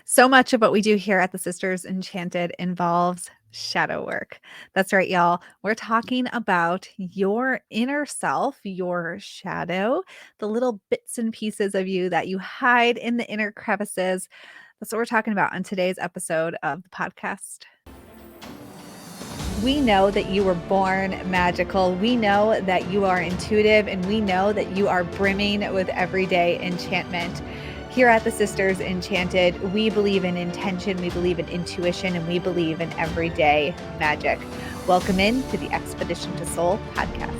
So much of what we do here at the Sisters Enchanted involves shadow work. That's right, y'all. We're talking about your inner self, your shadow, the little bits and pieces of you that you hide in the inner crevices. That's what we're talking about on today's episode of the podcast. We know that you were born magical. We know that you are intuitive, and we know that you are brimming with everyday enchantment. Here at the Sisters Enchanted, we believe in intention, we believe in intuition, and we believe in everyday magic. Welcome in to the Expedition to Soul podcast.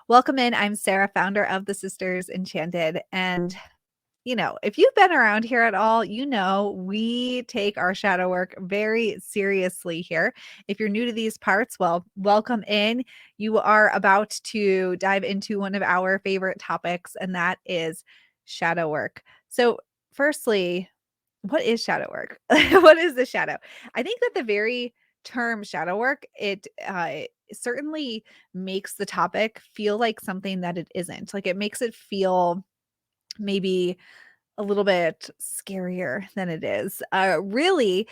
Welcome in. I'm Sarah, founder of the Sisters Enchanted, and if you've been around here at all, we take our shadow work very seriously here. If you're new to these parts, well, welcome in. You are about to dive into one of our favorite topics, and that is shadow work. So, firstly, what is shadow work? What is the shadow? I think that the very term shadow work, it certainly makes the topic feel like something that it isn't. Like it makes it feel maybe a little bit scarier than it is. Really,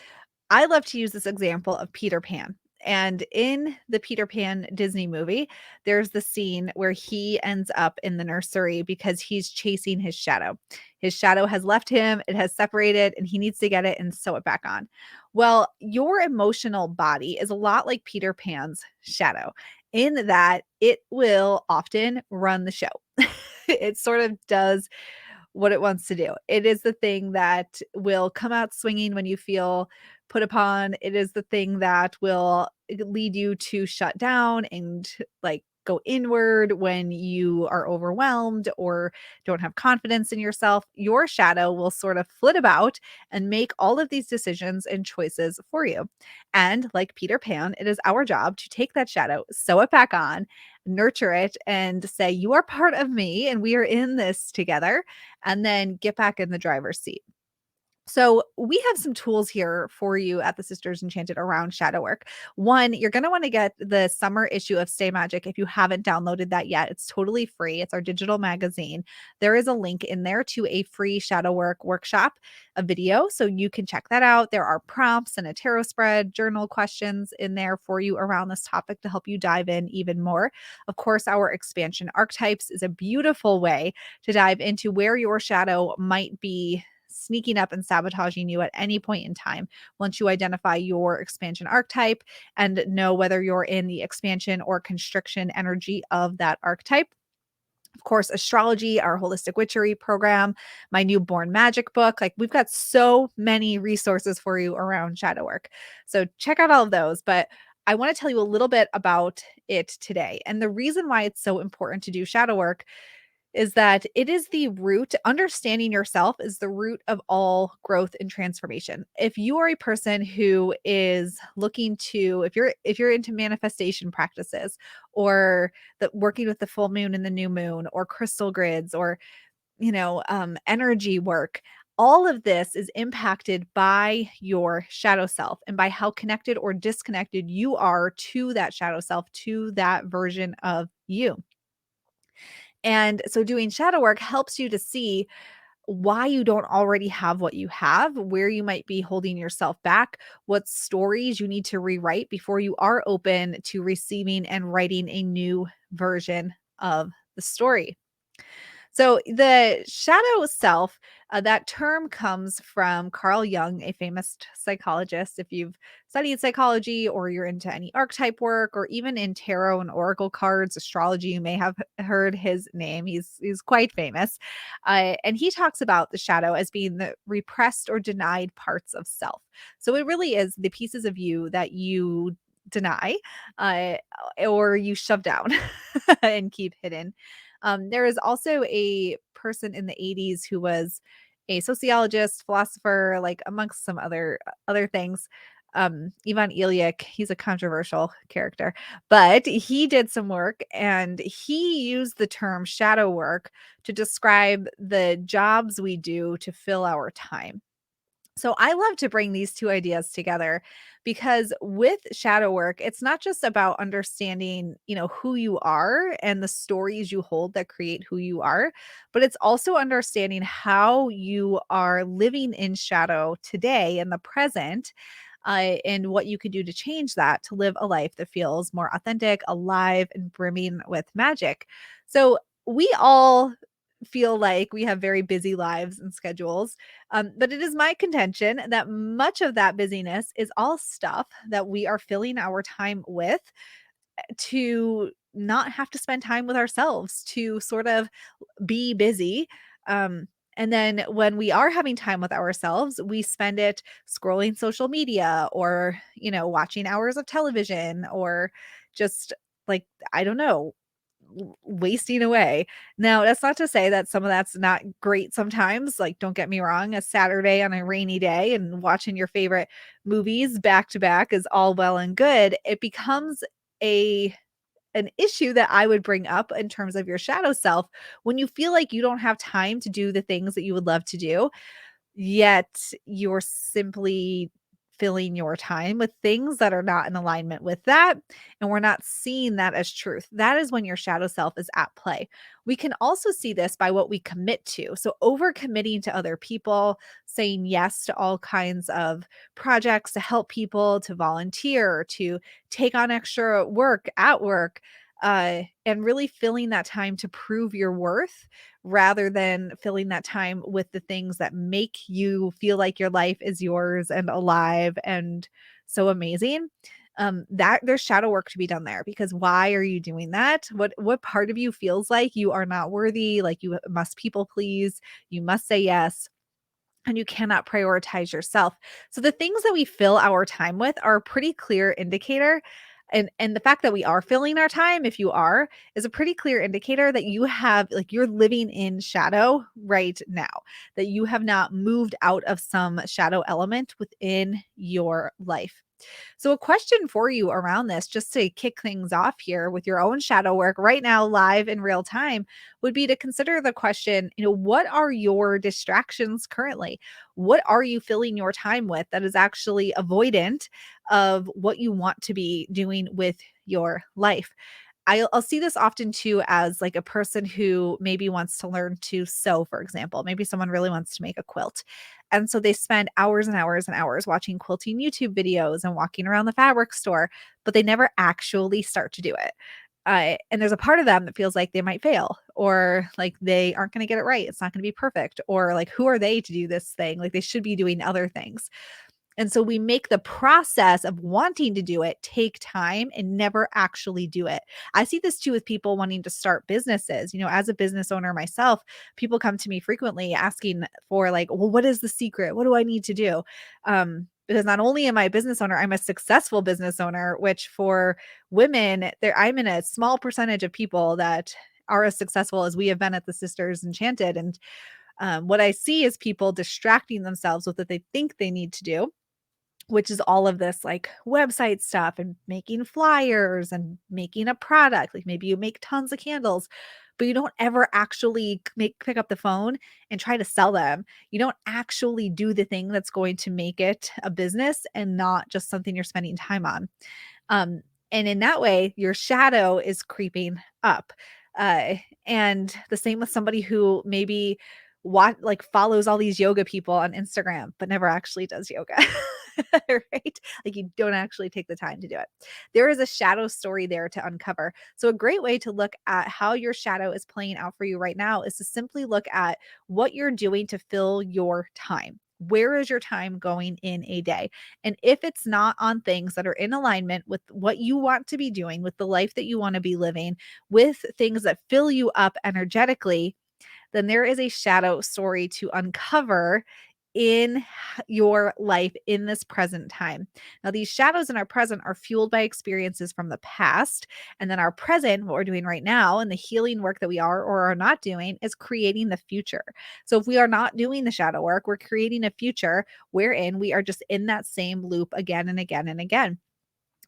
I love to use this example of Peter Pan. And in the Peter Pan Disney movie, there's the scene where he ends up in the nursery because he's chasing his shadow. His shadow has left him, it has separated, and he needs to get it and sew it back on. Well, your emotional body is a lot like Peter Pan's shadow in that it will often run the show. It sort of does what it wants to do. It is the thing that will come out swinging when you feel put upon. It is the thing that will lead you to shut down and like go inward when you are overwhelmed or don't have confidence in yourself. Your shadow will sort of flit about and make all of these decisions and choices for you. And like Peter Pan, it is our job to take that shadow, sew it back on, nurture it, and say, "You are part of me and we are in this together," and then get back in the driver's seat. So, we have some tools here for you at the Sisters Enchanted around shadow work. One, you're going to want to get the summer issue of Stay Magic if you haven't downloaded that yet. It's totally free. It's our digital magazine. There is a link in there to a free shadow work workshop, a video, so you can check that out. There are prompts and a tarot spread, journal questions in there for you around this topic to help you dive in even more. Of course, our expansion archetypes is a beautiful way to dive into where your shadow might be sneaking up and sabotaging you at any point in time. Once you identify your expansion archetype and know whether you're in the expansion or constriction energy of that archetype. Of course, astrology, our holistic witchery program, my newborn magic book. Like we've got so many resources for you around shadow work. So check out all of those. But I want to tell you a little bit about it today. And the reason why it's so important to do shadow work is that it is the root. Understanding yourself is the root of all growth and transformation. If you are a person who is looking to, if you're into manifestation practices or the working with the full moon and the new moon or crystal grids or energy work, all of this is impacted by your shadow self and by how connected or disconnected you are to that shadow self, to that version of you. And so doing shadow work helps you to see why you don't already have what you have, where you might be holding yourself back, what stories you need to rewrite before you are open to receiving and writing a new version of the story. So the shadow self, that term comes from Carl Jung, a famous psychologist. If you've studied psychology or you're into any archetype work or even in tarot and oracle cards, astrology, you may have heard his name. He's quite famous. And he talks about the shadow as being the repressed or denied parts of self. So it really is the pieces of you that you deny uh, or you shove down and keep hidden. There is also a person in the 80s who was a sociologist, philosopher, like amongst some other things. Ivan Ilyich, he's a controversial character, but he did some work and he used the term shadow work to describe the jobs we do to fill our time. So I love to bring these two ideas together because with shadow work, it's not just about understanding, who you are and the stories you hold that create who you are, but it's also understanding how you are living in shadow today in the present, and what you could do to change that to live a life that feels more authentic, alive, and brimming with magic. So we all feel like we have very busy lives and schedules. But it is my contention that much of that busyness is all stuff that we are filling our time with to not have to spend time with ourselves, to sort of be busy. And then when we are having time with ourselves, we spend it scrolling social media or, watching hours of television or just like, I don't know, wasting away. Now, that's not to say that some of that's not great sometimes. Like, don't get me wrong, a Saturday on a rainy day and watching your favorite movies back to back is all well and good. It becomes a an issue that I would bring up in terms of your shadow self when you feel like you don't have time to do the things that you would love to do, yet you're simply filling your time with things that are not in alignment with that. And we're not seeing that as truth. That is when your shadow self is at play. We can also see this by what we commit to. So, over committing to other people, saying yes to all kinds of projects to help people, to volunteer, to take on extra work at work, and really filling that time to prove your worth rather than filling that time with the things that make you feel like your life is yours and alive and so amazing. That there's shadow work to be done there, because why are you doing that? What part of you feels like you are not worthy, like you must people please, you must say yes, and you cannot prioritize yourself. So the things that we fill our time with are a pretty clear indicator. And the fact that we are filling our time, if you are, is a pretty clear indicator that you have, like, you're living in shadow right now, that you have not moved out of some shadow element within your life. So, a question for you around this, just to kick things off here with your own shadow work right now, live in real time, would be to consider the question, what are your distractions currently? What are you filling your time with that is actually avoidant of what you want to be doing with your life? I'll see this often too as like a person who maybe wants to learn to sew, for example. Maybe someone really wants to make a quilt. And so they spend hours and hours and hours watching quilting YouTube videos and walking around the fabric store, but they never actually start to do it. And there's a part of them that feels like they might fail, or like they aren't going to get it right. It's not going to be perfect. Or like, who are they to do this thing? Like, they should be doing other things. And so we make the process of wanting to do it take time and never actually do it. I see this too with people wanting to start businesses. As a business owner myself, people come to me frequently asking for, like, well, what is the secret? What do I need to do? Because not only am I a business owner, I'm a successful business owner, which for women, I'm in a small percentage of people that are as successful as we have been at the Sisters Enchanted. And what I see is people distracting themselves with what they think they need to do, which is all of this like website stuff and making flyers and making a product. Like, maybe you make tons of candles, but you don't ever actually pick up the phone and try to sell them. You don't actually do the thing that's going to make it a business and not just something you're spending time on. Um, and in that way, your shadow is creeping up. Uh, and the same with somebody who maybe follows all these yoga people on Instagram, but never actually does yoga. Right? Like, you don't actually take the time to do it. There is a shadow story there to uncover. So, a great way to look at how your shadow is playing out for you right now is to simply look at what you're doing to fill your time. Where is your time going in a day? And if it's not on things that are in alignment with what you want to be doing, with the life that you want to be living, with things that fill you up energetically, then there is a shadow story to uncover in your life in this present time. Now, these shadows in our present are fueled by experiences from the past. And then our present, what we're doing right now, and the healing work that we are or are not doing, is creating the future. So, if we are not doing the shadow work, we're creating a future wherein we are just in that same loop again and again and again.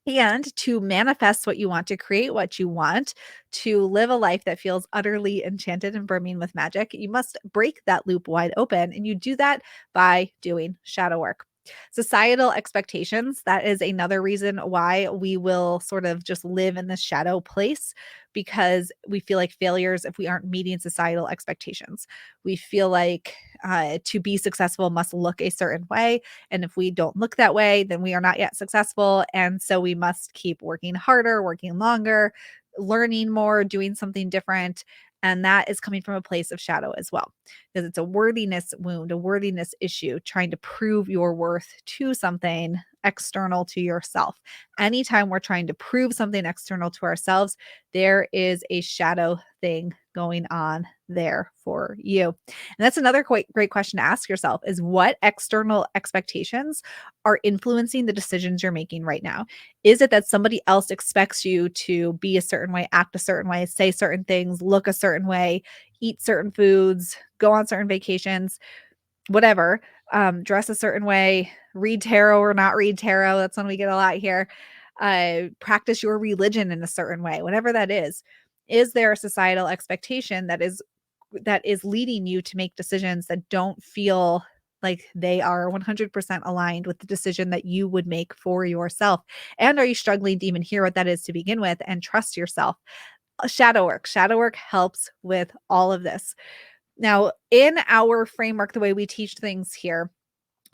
And to manifest what you want, to create what you want, to live a life that feels utterly enchanted and brimming with magic, you must break that loop wide open. And you do that by doing shadow work. Societal expectations, that is another reason why we will sort of just live in this shadow place, because we feel like failures if we aren't meeting societal expectations. We feel like to be successful must look a certain way. And if we don't look that way, then we are not yet successful. And so we must keep working harder, working longer, learning more, doing something different. And that is coming from a place of shadow as well, because it's a worthiness wound, a worthiness issue, trying to prove your worth to something external to yourself. Anytime we're trying to prove something external to ourselves, there is a shadow thing going on there for you. And that's another great question to ask yourself, is what external expectations are influencing the decisions you're making right now? Is it that somebody else expects you to be a certain way, act a certain way, say certain things, look a certain way, eat certain foods, go on certain vacations, whatever, dress a certain way, read tarot or not read tarot? That's one we get a lot here. Practice your religion in a certain way, whatever that is. Is there a societal expectation that is leading you to make decisions that don't feel like they are 100% aligned with the decision that you would make for yourself? And are you struggling to even hear what that is to begin with and trust yourself? Shadow work. Shadow work helps with all of this. Now, in our framework, the way we teach things here,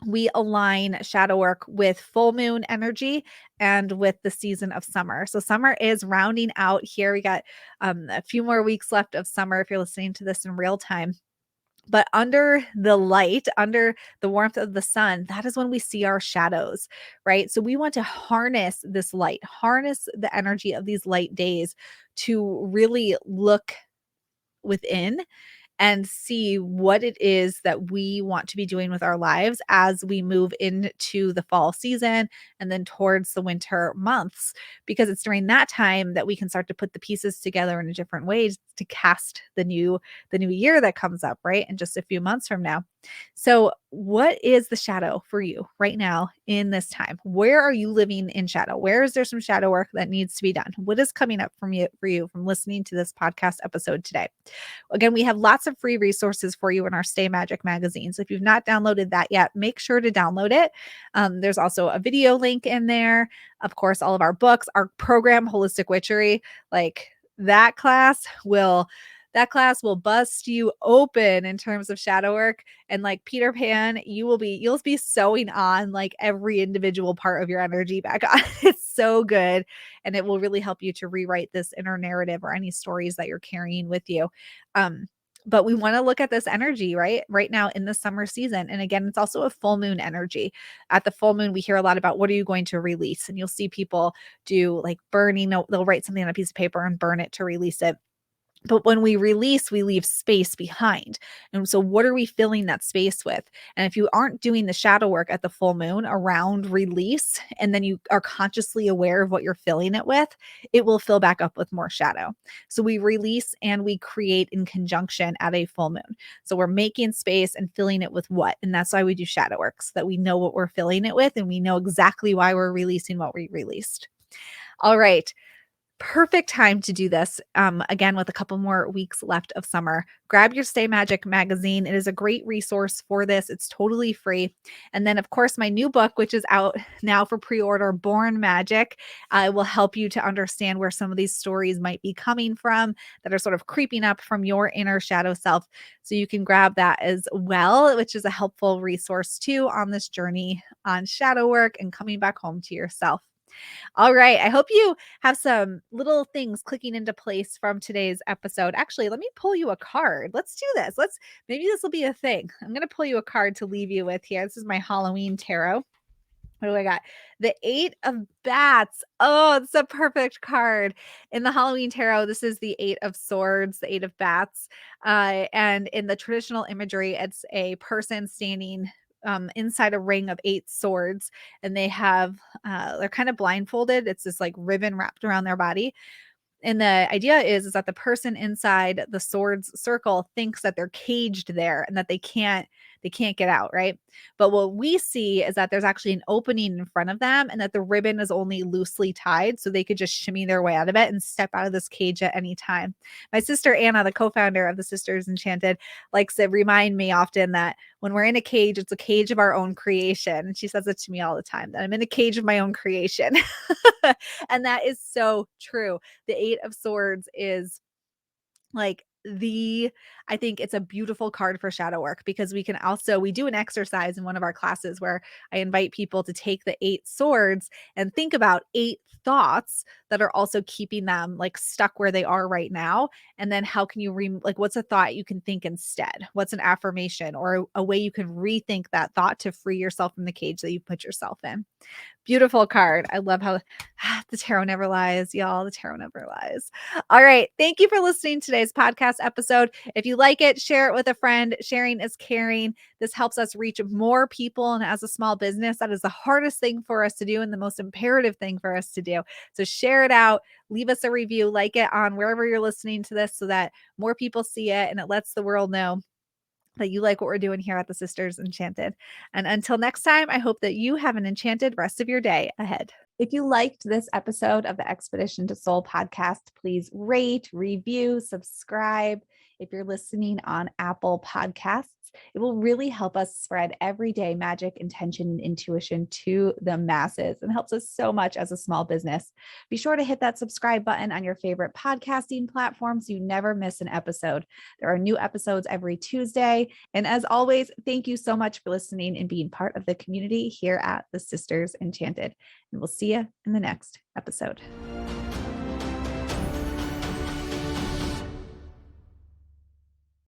we align shadow work with full moon energy and with the season of summer. So summer is rounding out here. We got a few more weeks left of summer if you're listening to this in real time. But under the light, under the warmth of the sun, that is when we see our shadows, right? So we want to harness this light, harness the energy of these light days to really look within and see what it is that we want to be doing with our lives as we move into the fall season and then towards the winter months, because it's during that time that we can start to put the pieces together in a different ways to cast the new year that comes up, right, in just a few months from now. So what is the shadow for you right now in this time? Where are you living in shadow? Where is there some shadow work that needs to be done? What is coming up for you from listening to this podcast episode today? Again, we have lots of free resources for you in our Stay Magic magazine. So if you've not downloaded that yet, make sure to download it. There's also a video link in there. Of course, all of our books, our program, Holistic Witchery, like that class will bust you open in terms of shadow work. And like Peter Pan, you'll be sewing on like every individual part of your energy back on. It's so good. And it will really help you to rewrite this inner narrative or any stories that you're carrying with you. But we want to look at this energy right now in the summer season. And again, it's also a full moon energy. At the full moon, we hear a lot about what are you going to release? And you'll see people do like burning, they'll write something on a piece of paper and burn it to release it. But when we release, we leave space behind. And so what are we filling that space with? And if you aren't doing the shadow work at the full moon around release, and then you are consciously aware of what you're filling it with, it will fill back up with more shadow. So we release and we create in conjunction at a full moon. So we're making space and filling it with what? And that's why we do shadow work, so that we know what we're filling it with and we know exactly why we're releasing what we released. All right. Perfect time to do this. Again, with a couple more weeks left of summer, grab your Stay Magic magazine. It is a great resource for this. It's totally free. And then, of course, my new book, which is out now for pre-order, Born Magic, will help you to understand where some of these stories might be coming from that are sort of creeping up from your inner shadow self. So you can grab that as well, which is a helpful resource too on this journey on shadow work and coming back home to yourself. All right. I hope you have some little things clicking into place from today's episode. Actually, let me pull you a card. Let's do this. Maybe this will be a thing. I'm going to pull you a card to leave you with here. This is my Halloween tarot. What do I got? The Eight of Bats. Oh, it's a perfect card. In the Halloween tarot, this is the Eight of Swords, the Eight of Bats. And in the traditional imagery, it's a person standing inside a ring of 8 swords, and they're kind of blindfolded. It's this like ribbon wrapped around their body. And the idea is that the person inside the swords circle thinks that they're caged there and that they can't they can't get out, right? But what we see is that there's actually an opening in front of them and that the ribbon is only loosely tied so they could just shimmy their way out of it and step out of this cage at any time. My sister Anna, the co-founder of the Sisters Enchanted, likes to remind me often that when we're in a cage, it's a cage of our own creation. And she says it to me all the time, that I'm in a cage of my own creation. And that is so true. The Eight of Swords is like I think it's a beautiful card for shadow work because we do an exercise in one of our classes where I invite people to take the 8 swords and think about 8 thoughts that are also keeping them like stuck where they are right now. And then how can you like, what's a thought you can think instead? What's an affirmation or a way you can rethink that thought to free yourself from the cage that you put yourself in? Beautiful card. I love how the tarot never lies, y'all. The tarot never lies. All right. Thank you for listening to today's podcast episode. If you like it, share it with a friend. Sharing is caring. This helps us reach more people. And as a small business, that is the hardest thing for us to do and the most imperative thing for us to do. So share it out. Leave us a review. Like it on wherever you're listening to this so that more people see it and it lets the world know that you like what we're doing here at the Sisters Enchanted. And until next time, I hope that you have an enchanted rest of your day ahead. If you liked this episode of the Expedition to Soul podcast, please rate, review, subscribe. If you're listening on Apple Podcasts, it will really help us spread everyday magic, intention, and intuition to the masses and helps us so much as a small business. Be sure to hit that subscribe button on your favorite podcasting platform so you never miss an episode. There are new episodes every Tuesday. And as always, thank you so much for listening and being part of the community here at the Sisters Enchanted. And we'll see you in the next episode.